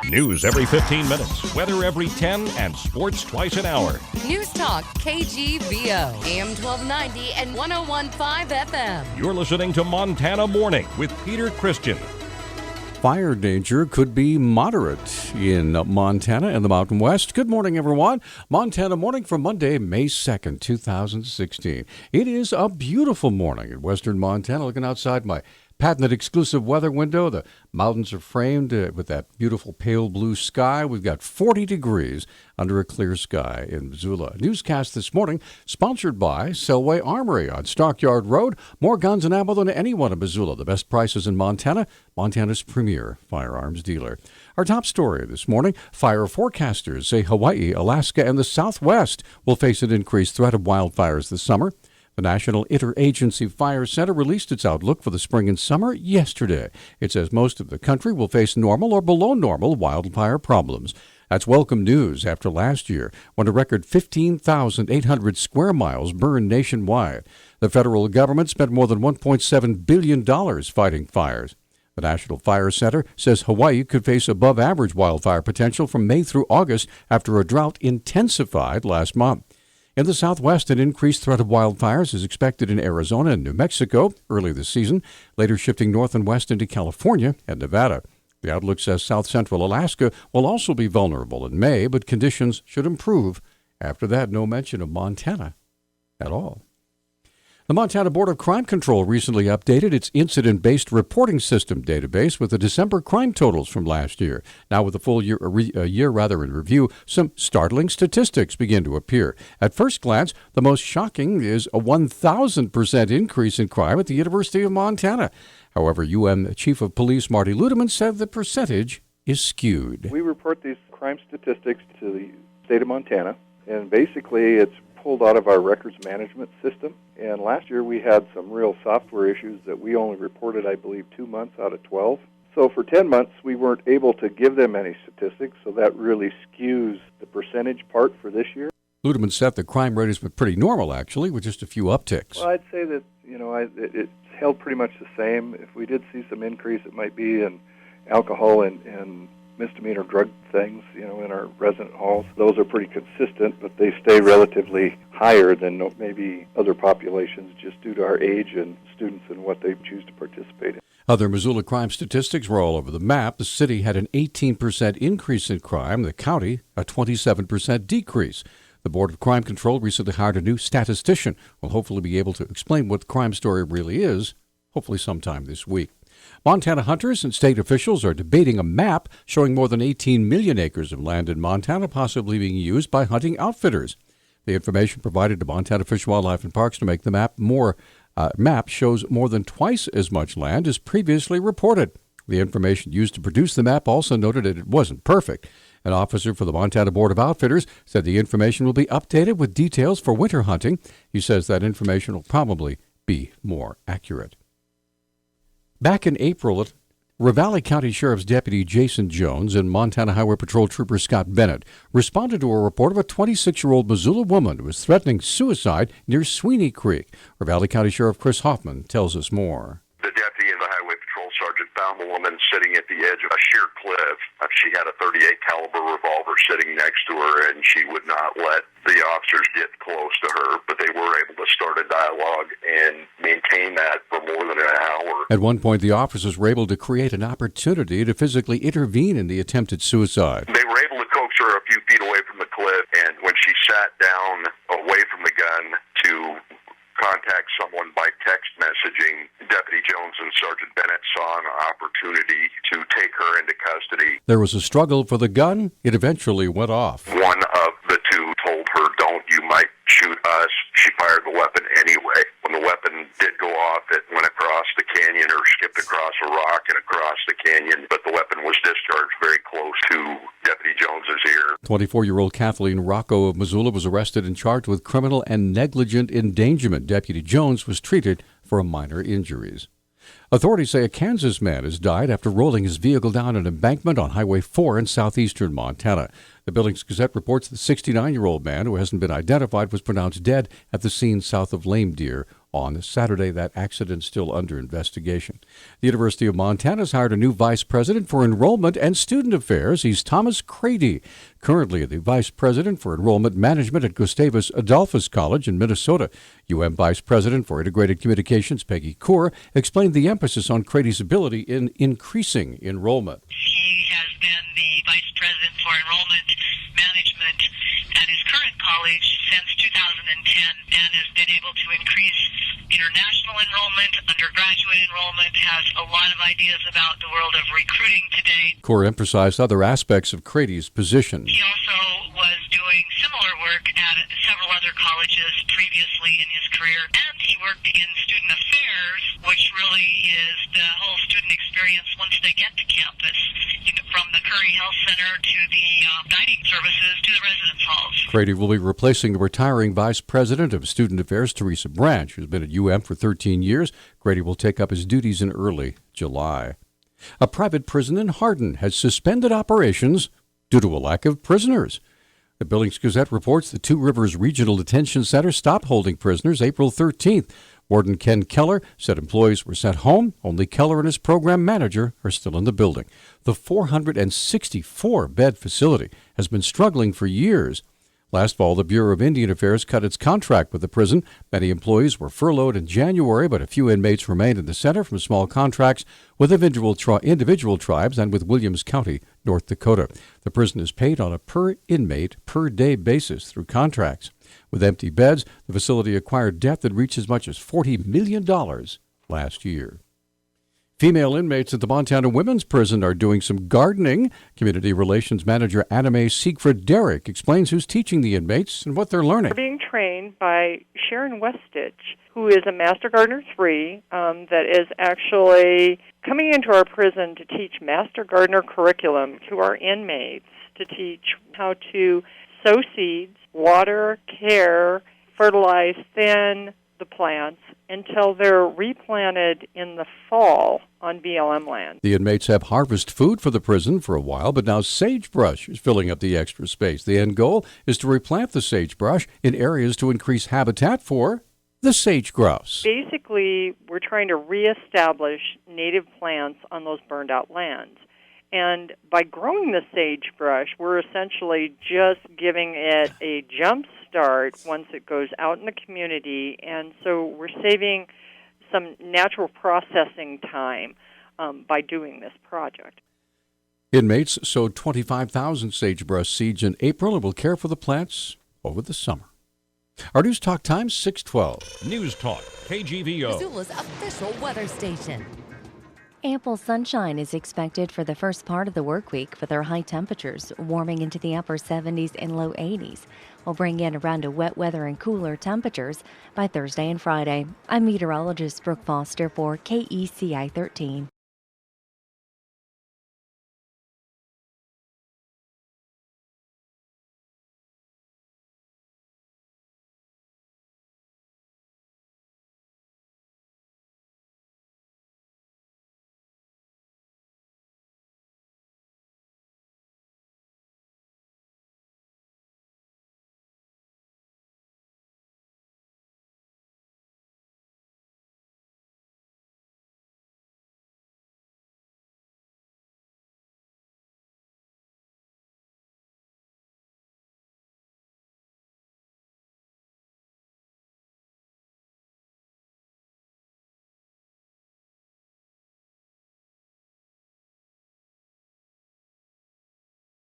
News every 15 minutes, weather every 10, and sports twice an hour. Newstalk, KGVO, AM 1290 and 101.5 FM. You're listening to Montana Morning with Peter Christian. Fire danger could be moderate in Montana and the Mountain West. Good morning, everyone. Montana Morning for Monday, May 2nd, 2016. It is a beautiful morning in western Montana. Looking outside my patented exclusive weather window, the mountains are framed with that beautiful pale blue sky. We've got 40 degrees under a clear sky in Missoula. Newscast this morning sponsored by Selway Armory on Stockyard Road. More guns and ammo than anyone in Missoula. The best prices in Montana, Montana's premier firearms dealer. Our top story this morning, fire forecasters say Hawaii, Alaska, and the Southwest will face an increased threat of wildfires this summer. The National Interagency Fire Center released its outlook for the spring and summer yesterday. It says most of the country will face normal or below normal wildfire problems. That's welcome news after last year, when a record 15,800 square miles burned nationwide. The federal government spent more than $1.7 billion fighting fires. The National Fire Center says Hawaii could face above-average wildfire potential from May through August after a drought intensified last month. In the Southwest, an increased threat of wildfires is expected in Arizona and New Mexico early this season, later shifting north and west into California and Nevada. The outlook says south-central Alaska will also be vulnerable in May, but conditions should improve. After that, no mention of Montana at all. The Montana Board of Crime Control recently updated its incident-based reporting system database with the December crime totals from last year. Now, with the full year in review, some startling statistics begin to appear. At first glance, the most shocking is a 1,000% increase in crime at the University of Montana. However, UM Chief of Police Marty Ludeman said the percentage is skewed. We report these crime statistics to the state of Montana, and basically it's pulled out of our records management system. And last year we had some real software issues that we only reported, I believe, 2 months out of 12. So for 10 months we weren't able to give them any statistics, so that really skews the percentage part for this year. Ludeman said the crime rate has been pretty normal, actually, with just a few upticks. Well, I'd say that, it's held pretty much the same. If we did see some increase, it might be in alcohol and misdemeanor drug things, in our resident halls. Those are pretty consistent, but they stay relatively higher than maybe other populations just due to our age and students and what they choose to participate in. Other Missoula crime statistics were all over the map. The city had an 18% increase in crime, the county a 27% decrease. The Board of Crime Control recently hired a new statistician who will hopefully be able to explain what the crime story really is, hopefully sometime this week. Montana hunters and state officials are debating a map showing more than 18 million acres of land in Montana possibly being used by hunting outfitters. The information provided to Montana Fish, Wildlife, and Parks to make the map shows more than twice as much land as previously reported. The information used to produce the map also noted that it wasn't perfect. An officer for the Montana Board of Outfitters said the information will be updated with details for winter hunting. He says that information will probably be more accurate. Back in April, Ravalli County Sheriff's Deputy Jason Jones and Montana Highway Patrol Trooper Scott Bennett responded to a report of a 26-year-old Missoula woman who was threatening suicide near Sweeney Creek. Ravalli County Sheriff Chris Hoffman tells us more. The deputy and the highway patrol sergeant found the woman sitting at the edge of a sheer cliff. She had a .38 caliber revolver sitting next to her, and she would not let the officers get close to her, but they were able to start a dialogue and maintain that for more than an hour. At one point, the officers were able to create an opportunity to physically intervene in the attempted suicide. They were able to coax her a few feet away from the cliff, and when she sat down away from the gun to contact someone by text messaging, Deputy Jones and Sergeant Bennett saw an opportunity to take her into custody. There was a struggle for the gun. It eventually went off. One of the two told her, "Don't, you might shoot us." She fired the weapon anyway. When the weapon did go off, it went across the canyon or skipped across a rock and across the canyon, but the weapon was discharged very close to Deputy Jones's ear. 24-year-old Kathleen Rocco of Missoula was arrested and charged with criminal and negligent endangerment. Deputy Jones was treated for minor injuries. Authorities say a Kansas man has died after rolling his vehicle down an embankment on Highway 4 in southeastern Montana. The Billings Gazette reports the 69-year-old man, who hasn't been identified, was pronounced dead at the scene south of Lame Deer on Saturday. That accident still under investigation. The University of Montana has hired a new vice president for enrollment and student affairs. He's Thomas Crady, currently the vice president for enrollment management at Gustavus Adolphus College in Minnesota. UM Vice President for Integrated Communications, Peggy Kaur, explained the emphasis on Crady's ability in increasing enrollment. He has been the vice president for enrollment management at his current college since 2010 and has been able to increase international enrollment, undergraduate enrollment, has a lot of ideas about the world of recruiting today. Kaur emphasized other aspects of Crady's position. He also was doing similar work at several other colleges previously in his career, and he worked in student affairs, which really is the whole student experience once they get to campus, from the Curry Health Center to the dining services to the residence halls. Crady will be replacing the retiring Vice President of Student Affairs, Teresa Branch, who's been at UM for 13 years. Crady will take up his duties in early July. A private prison in Hardin has suspended operations due to a lack of prisoners. The Billings Gazette reports the Two Rivers Regional Detention Center stopped holding prisoners April 13th. Warden Ken Keller said employees were sent home. Only Keller and his program manager are still in the building. The 464-bed facility has been struggling for years. Last fall, the Bureau of Indian Affairs cut its contract with the prison. Many employees were furloughed in January, but a few inmates remained in the center from small contracts with individual tribes and with Williams County, North Dakota. The prison is paid on a per-inmate, per-day basis through contracts. With empty beds, the facility acquired debt that reached as much as $40 million last year. Female inmates at the Montana Women's Prison are doing some gardening. Community Relations Manager Anime Siegfried Derrick explains who's teaching the inmates and what they're learning. We're being trained by Sharon Westitch, who is a Master Gardener 3 that is actually coming into our prison to teach Master Gardener curriculum to our inmates, to teach how to sow seeds, water, care, fertilize, thin the plants until they're replanted in the fall on BLM land. The inmates have harvest food for the prison for a while, but now sagebrush is filling up the extra space. The end goal is to replant the sagebrush in areas to increase habitat for the sage grouse. Basically, we're trying to reestablish native plants on those burned out lands. And by growing the sagebrush, we're essentially just giving it a jump start once it goes out in the community. And so we're saving some natural processing time by doing this project. Inmates sowed 25,000 sagebrush seeds in April and will care for the plants over the summer. Our News Talk time, 6:12. News Talk, KGVO. Missoula's official weather station. Ample sunshine is expected for the first part of the work week, with our high temperatures warming into the upper 70s and low 80s. We'll bring in around to wet weather and cooler temperatures by Thursday and Friday. I'm meteorologist Brooke Foster for KECI 13.